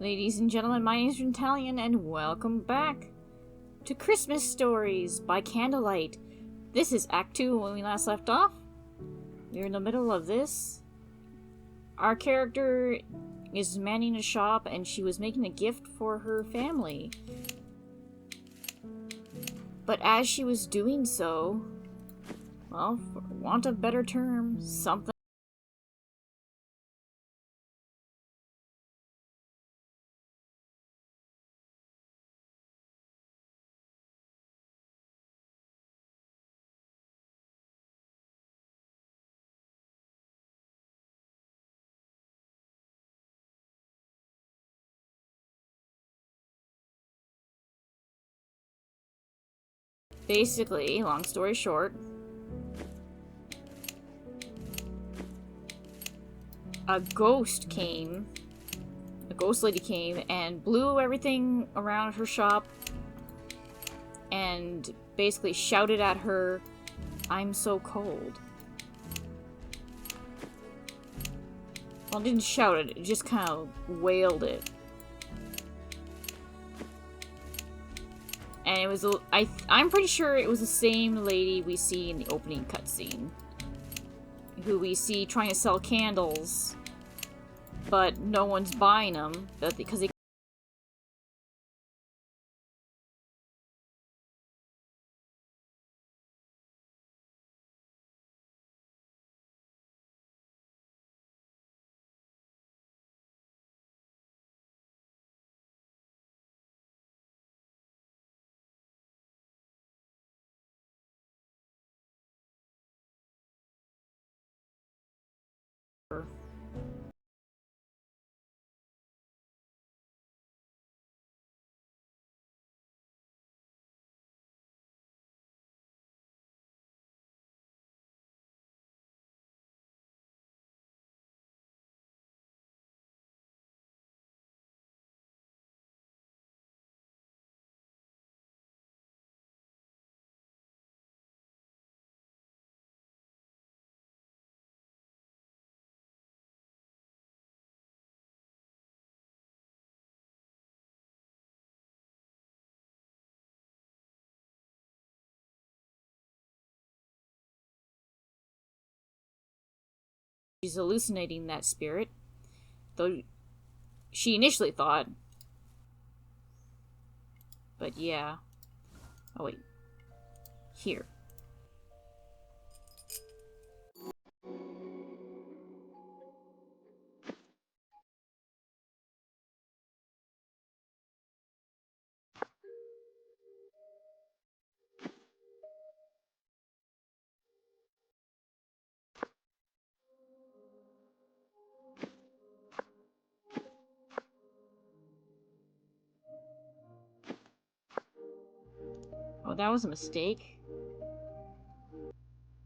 Ladies and gentlemen, my name is Italian, and welcome back to Christmas Stories by Candlelight. This is Act 2 when we last left off. We're in the middle of this. Our character is manning a shop, and she was making a gift for her family. But as she was doing so, well, for want of better term, something basically, long story short, a ghost lady came and blew everything around her shop and basically shouted at her, "I'm so cold." Well, it didn't shout it just kind of wailed it. And it was, I'm pretty sure it was the same lady we see in the opening cutscene. Who we see trying to sell candles, but no one's buying them, because they she's hallucinating that spirit. Though she initially thought. But yeah. Oh wait. Here. Oh, that was a mistake.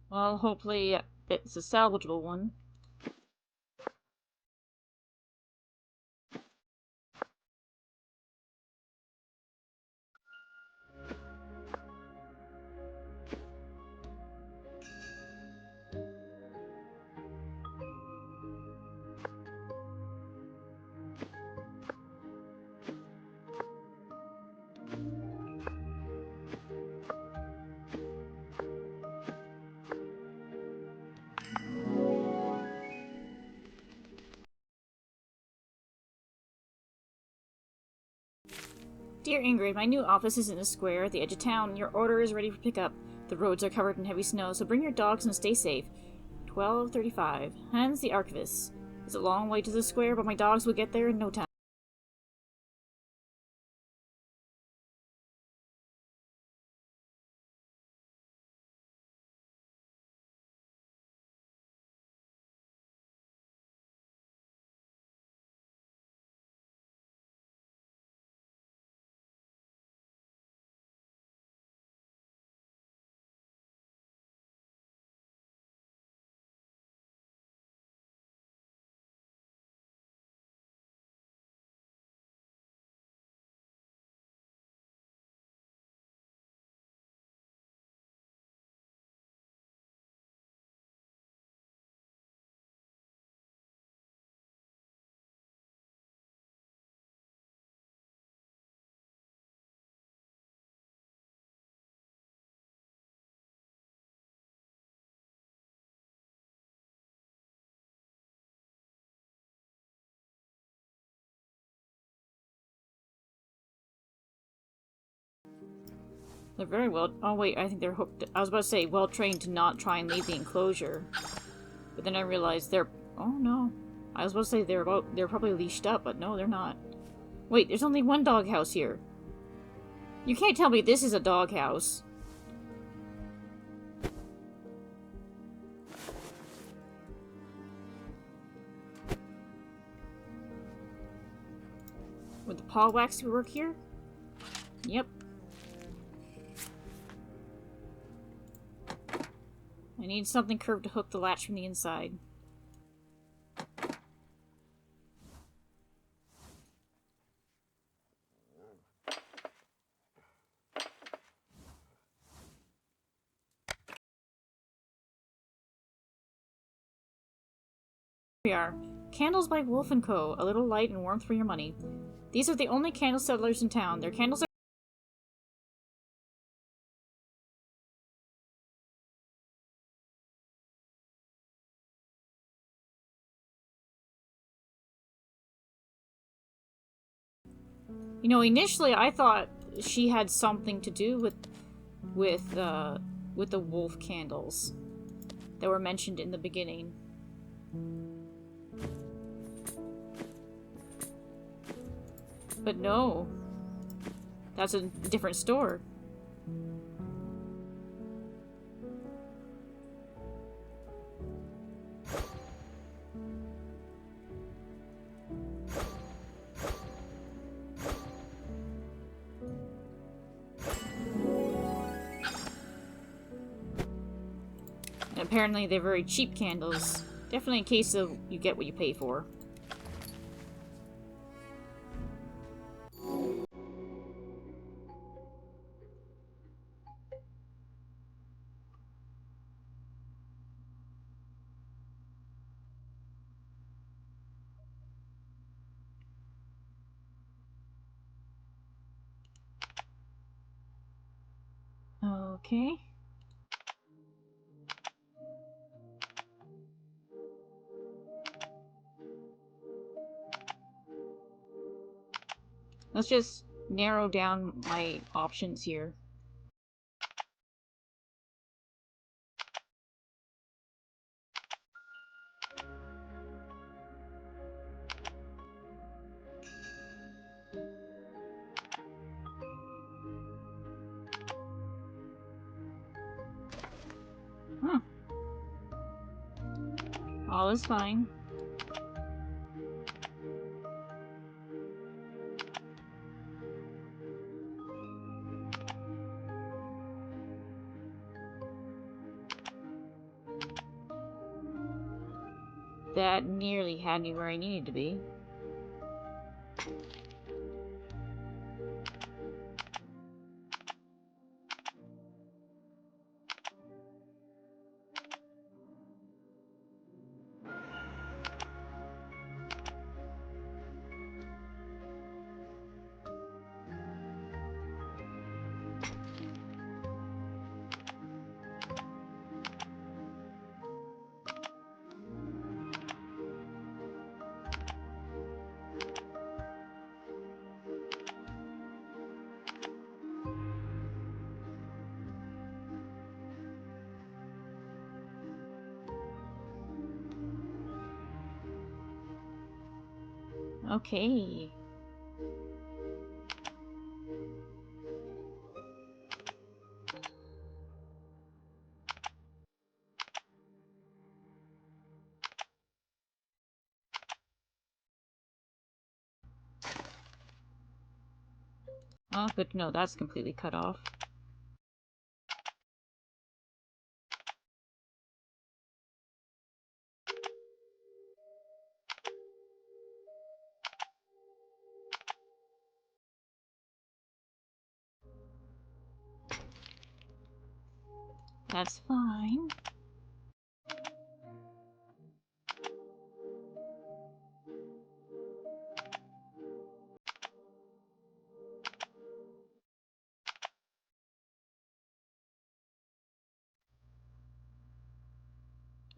Well, hopefully it's a salvageable one. Dear Ingrid, my new office is in a square at the edge of town. Your order is ready for pickup. The roads are covered in heavy snow, so bring your dogs and stay safe. 12:35. Hans the Archivist. It's a long way to the square, but my dogs will get there in no time. They're very well... Oh, wait, I think they're hooked... I was about to say, well-trained to not try and leave the enclosure. But then I realized they're... Oh, no. I was about to say they're probably leashed up, but no, they're not. Wait, there's only one doghouse here. You can't tell me this is a doghouse. Would the paw wax work here? Yep. I need something curved to hook the latch from the inside. Here we are. Candles by Wolf & Co. A little light and warmth for your money. These are the only candle settlers in town. Their candles are... You know, initially I thought she had something to do with the wolf candles that were mentioned in the beginning. But no. That's a different store. And apparently they're very cheap candles. Definitely in case of you get what you pay for. Okay. Let's just narrow down my options here. Huh. All is fine. That nearly had me where I needed to be. Okay. Oh, good to know that's completely cut off. That's fine.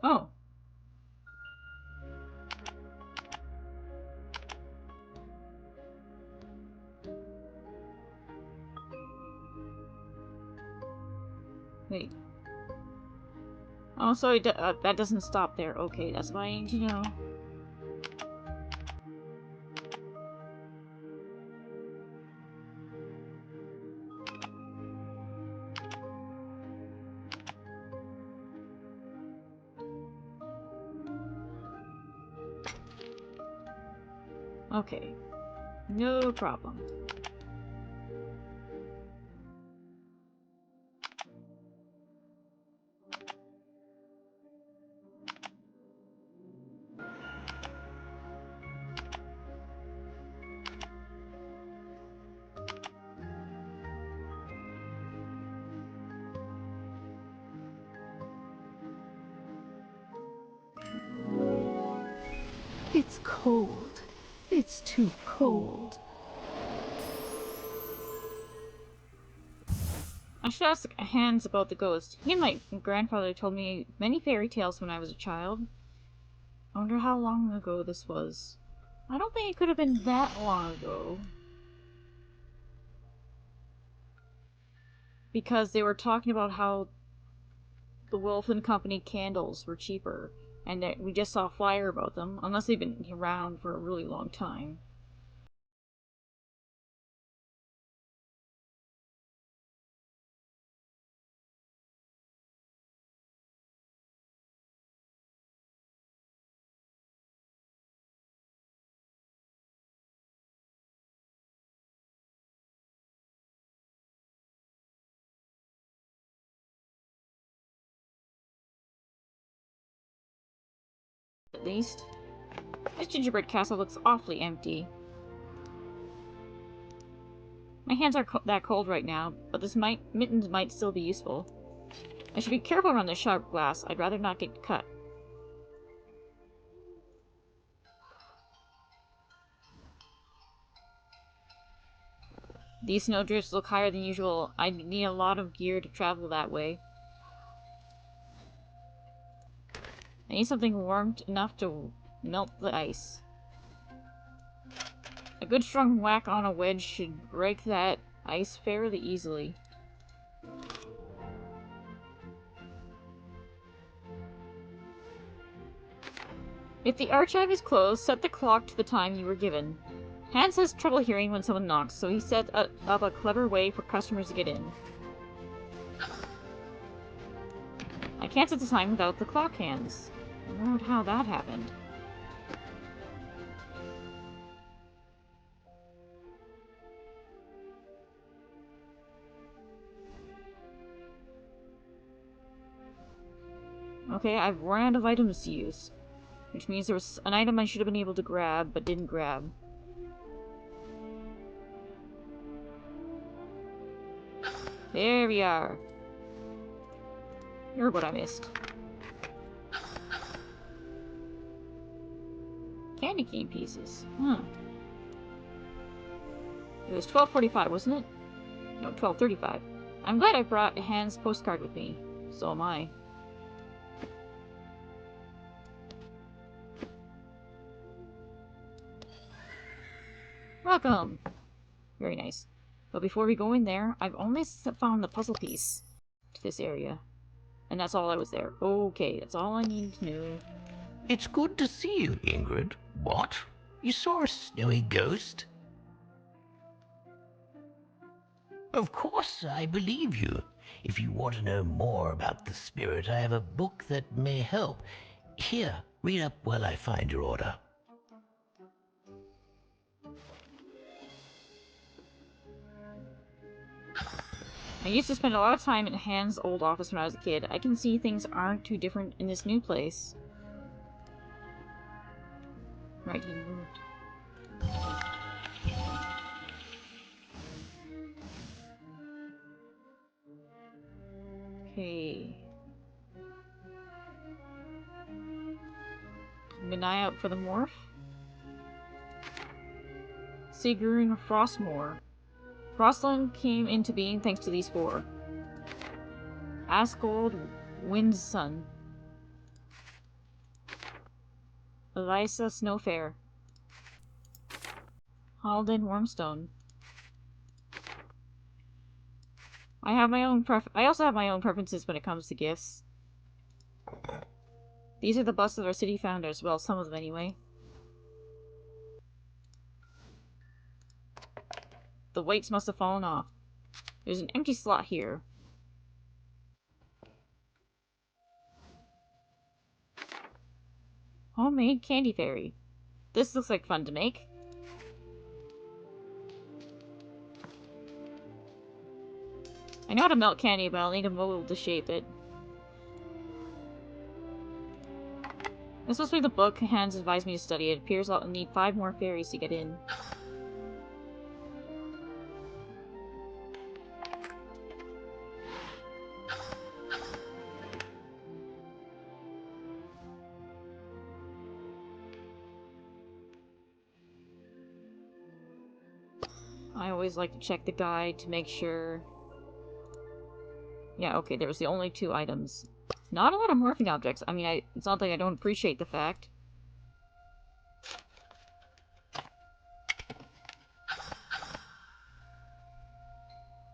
Oh. Wait. Oh, sorry, that doesn't stop there. Okay, that's what I need to know. Okay. No problem. It's cold. It's too cold. I should ask Hans about the ghost. He and my grandfather told me many fairy tales when I was a child. I wonder how long ago this was. I don't think it could have been that long ago. Because they were talking about how the Wolf and Company candles were cheaper, and that we just saw a flyer about them, unless they've been around for a really long time. At least. This gingerbread castle looks awfully empty. My hands are that cold right now, but this mittens might still be useful. I should be careful around the sharp glass. I'd rather not get cut. These snowdrifts look higher than usual. I need a lot of gear to travel that way. I need something warm enough to melt the ice. A good strong whack on a wedge should break that ice fairly easily. If the archive is closed, set the clock to the time you were given. Hans has trouble hearing when someone knocks, so he set up a clever way for customers to get in. I can't set the time without the clock hands. I wondered how that happened. Okay, I've run out of items to use. Which means there was an item I should have been able to grab, but didn't grab. There we are. You're what I missed. Candy cane pieces. Huh. It was 12:45, wasn't it? No, 12:35. I'm glad I brought Hans' postcard with me. So am I. Welcome! Very nice. But before we go in there, I've only found the puzzle piece to this area. And that's all I was there. Okay, that's all I need to know. It's good to see you, Ingrid. What? You saw a snowy ghost? Of course, I believe you. If you want to know more about the spirit, I have a book that may help. Here, read up while I find your order. I used to spend a lot of time in Hans' old office when I was a kid. I can see things aren't too different in this new place. Right, he moved. Okay. Keep an eye out for the morph. Sigrun Frostmourne. Frostland came into being thanks to these four. Askold Windsun. Elisa Snowfair. Halden Wormstone. I have my own I also have my own preferences when it comes to gifts. These are the busts of our city founders. Well, some of them anyway. The weights must have fallen off. There's an empty slot here. Homemade candy fairy. This looks like fun to make. I know how to melt candy, but I'll need a mold to shape it. This must be the book Hans advised me to study. It appears I'll need 5 more fairies to get in. I always like to check the guide to make sure... Yeah, okay, there was the only 2 items. Not a lot of morphing objects. I mean, it's not like I don't appreciate the fact.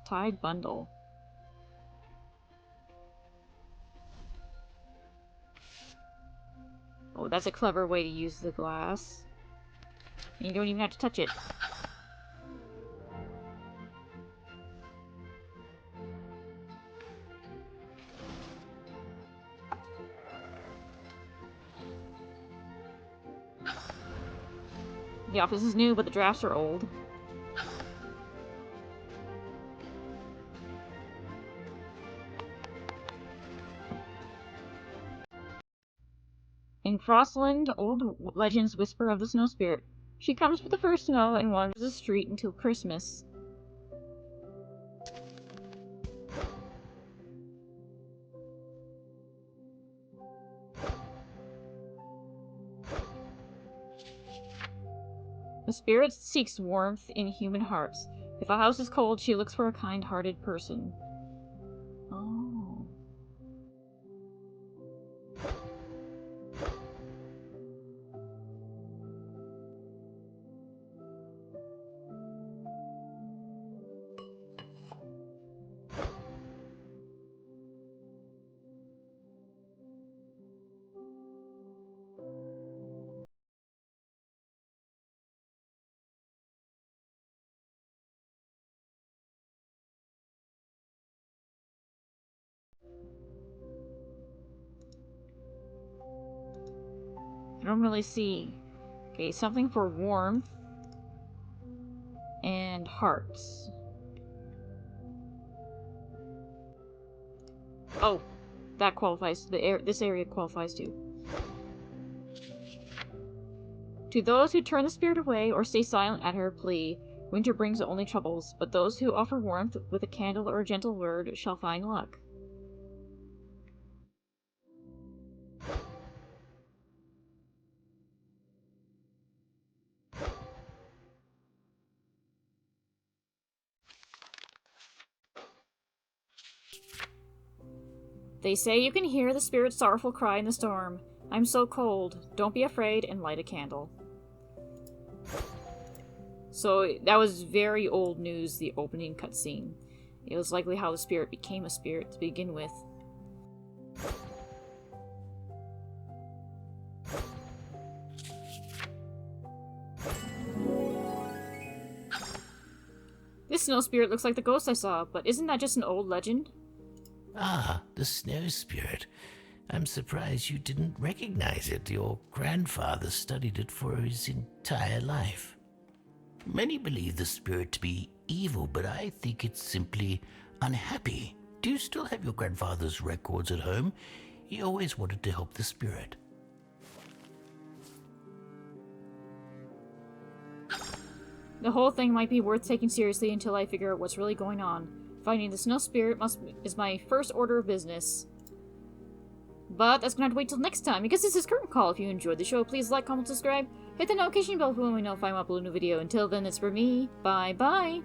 Tied bundle. Oh, that's a clever way to use the glass. And you don't even have to touch it. The office is new, but the drafts are old. In Frostland, old legends whisper of the snow spirit. She comes with the first snow and wanders the street until Christmas. The spirit seeks warmth in human hearts. If a house is cold, she looks for a kind-hearted person. Oh. I don't really see. Okay, something for warmth and hearts. Oh, that qualifies. This area qualifies too. To those who turn the spirit away or stay silent at her plea, winter brings only troubles, but those who offer warmth with a candle or a gentle word shall find luck. They say you can hear the spirit's sorrowful cry in the storm. I'm so cold. Don't be afraid and light a candle. So that was very old news, the opening cutscene. It was likely how the spirit became a spirit to begin with. This snow spirit looks like the ghost I saw, but isn't that just an old legend? Ah, the snow spirit. I'm surprised you didn't recognize it. Your grandfather studied it for his entire life. Many believe the spirit to be evil, but I think it's simply unhappy. Do you still have your grandfather's records at home? He always wanted to help the spirit. The whole thing might be worth taking seriously until I figure out what's really going on. Finding the snow spirit is my first order of business. But that's gonna have to wait till next time, because this is Curtain Call. If you enjoyed the show, please like, comment, subscribe, hit the notification bell for when we know if I upload a new video. Until then, it's for me. Bye-bye!